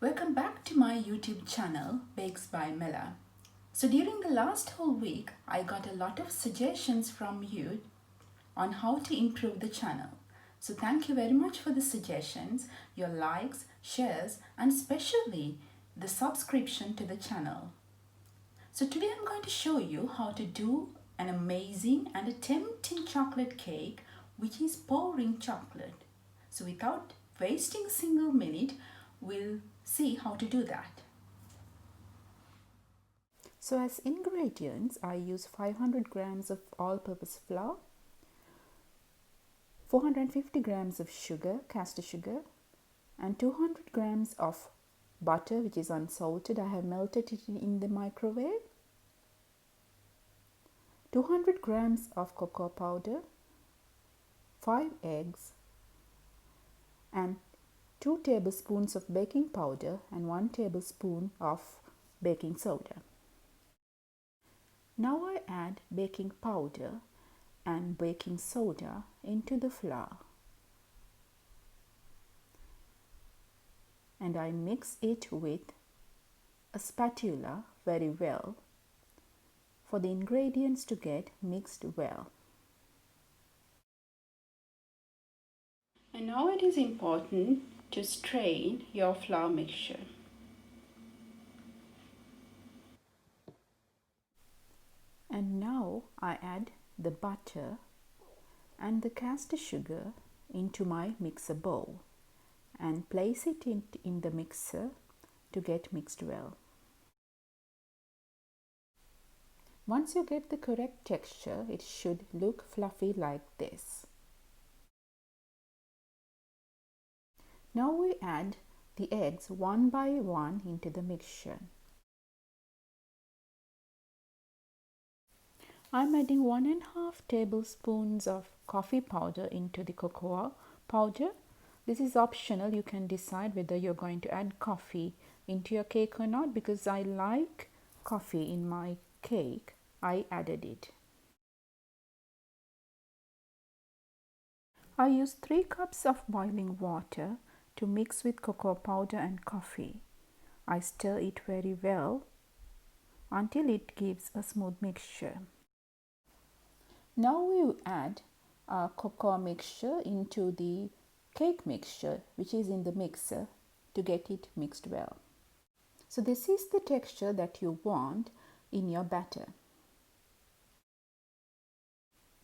Welcome back to my YouTube channel, Bakes by Mela. So during the last whole week, I got a lot of suggestions from you on how to improve the channel. So thank you very much for the suggestions, your likes, shares, and especially the subscription to the channel. So today I'm going to show you how to do an amazing and a tempting chocolate cake, which is pouring chocolate. So without wasting a single minute, we'll see how to do that. So as ingredients, I use 500 grams of all-purpose flour, 450 grams of sugar, caster sugar, and 200 grams of butter, which is unsalted. I have melted it in the microwave. 200 grams of cocoa powder, 5 eggs, and 2 tablespoons of baking powder and 1 tablespoon of baking soda. Now I add baking powder and baking soda into the flour and I mix it with a spatula very well for the ingredients to get mixed well. And now it is important to strain your flour mixture. And now I add the butter and the caster sugar into my mixer bowl and place it in the mixer to get mixed well. Once you get the correct texture, it should look fluffy like this. Now we add the eggs one by one into the mixture. I'm adding 1.5 tablespoons of coffee powder into the cocoa powder. This is optional. You can decide whether you're going to add coffee into your cake or not. Because I like coffee in my cake, I added it. I use 3 cups of boiling water to mix with cocoa powder and coffee. I stir it very well until it gives a smooth mixture. Now we add our cocoa mixture into the cake mixture, which is in the mixer, to get it mixed well. So this is the texture that you want in your batter.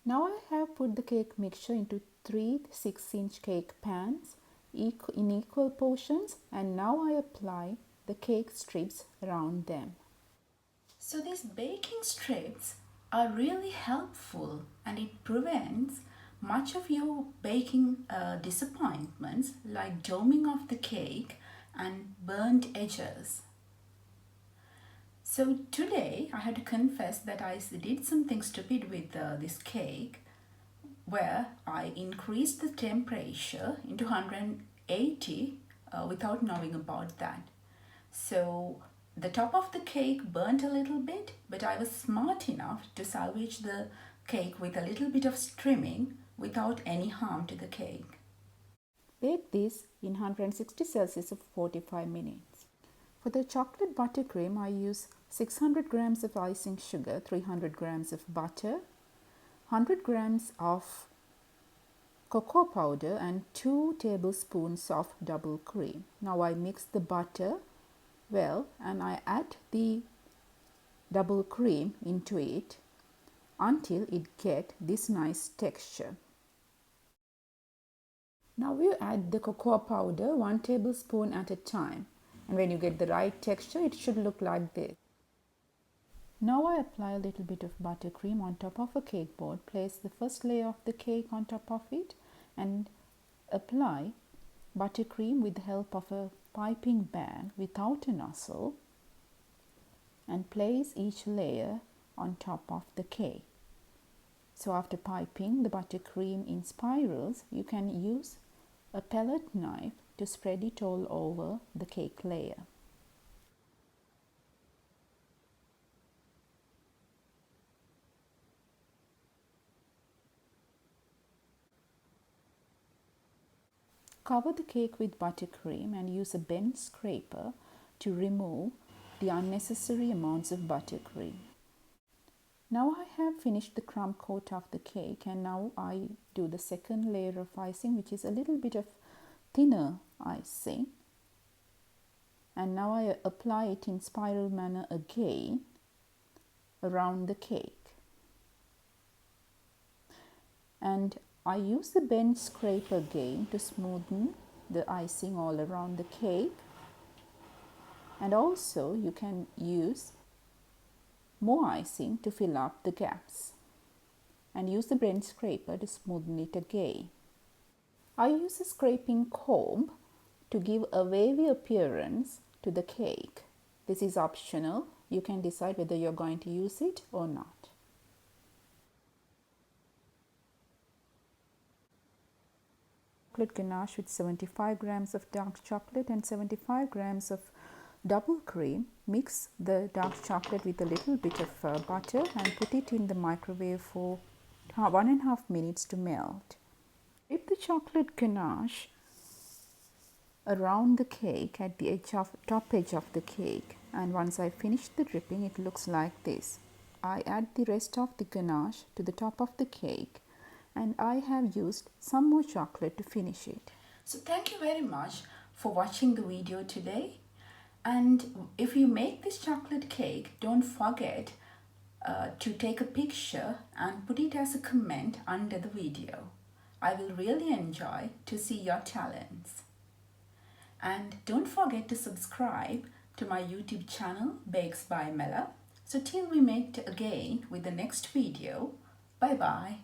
Now I have put the cake mixture into 3 6-inch cake pans in equal portions, and now I apply the cake strips around them. So these baking strips are really helpful and it prevents much of your baking disappointments like doming of the cake and burnt edges. So today I had to confess that I did something stupid with this cake, where I increased the temperature into 180 without knowing about that. So the top of the cake burnt a little bit, but I was smart enough to salvage the cake with a little bit of trimming without any harm to the cake. Bake this in 160 Celsius for 45 minutes. For the chocolate buttercream, I use 600 grams of icing sugar, 300 grams of butter, 100 grams of cocoa powder and 2 tablespoons of double cream. Now I mix the butter well and I add the double cream into it until it gets this nice texture. Now you add the cocoa powder 1 tablespoon at a time, and when you get the right texture it should look like this. Now I apply a little bit of buttercream on top of a cake board, place the first layer of the cake on top of it and apply buttercream with the help of a piping bag without a nozzle and place each layer on top of the cake. So after piping the buttercream in spirals, you can use a palette knife to spread it all over the cake layer. cover the cake with buttercream and use a bent scraper to remove the unnecessary amounts of buttercream. Now I have finished the crumb coat of the cake, and now I do the second layer of icing, which is a little bit of thinner icing. And now I apply it in spiral manner again around the cake. And I use the bent scraper again to smoothen the icing all around the cake. And also you can use more icing to fill up the gaps. And use the bent scraper to smoothen it again. I use a scraping comb to give a wavy appearance to the cake. This is optional. You can decide whether you're going to use it or not. Chocolate ganache with 75 grams of dark chocolate and 75 grams of double cream. Mix the dark chocolate with a little bit of butter and put it in the microwave for 1.5 minutes to melt. Dip the chocolate ganache around the cake at the top edge of the cake, and once I finish the dripping, it looks like this. I add the rest of the ganache to the top of the cake, and I have used some more chocolate to finish it. So thank you very much for watching the video today. And if you make this chocolate cake, don't forget to take a picture and put it as a comment under the video. I will really enjoy to see your talents. And don't forget to subscribe to my YouTube channel, Bakes by Mela. So till we meet again with the next video, bye bye.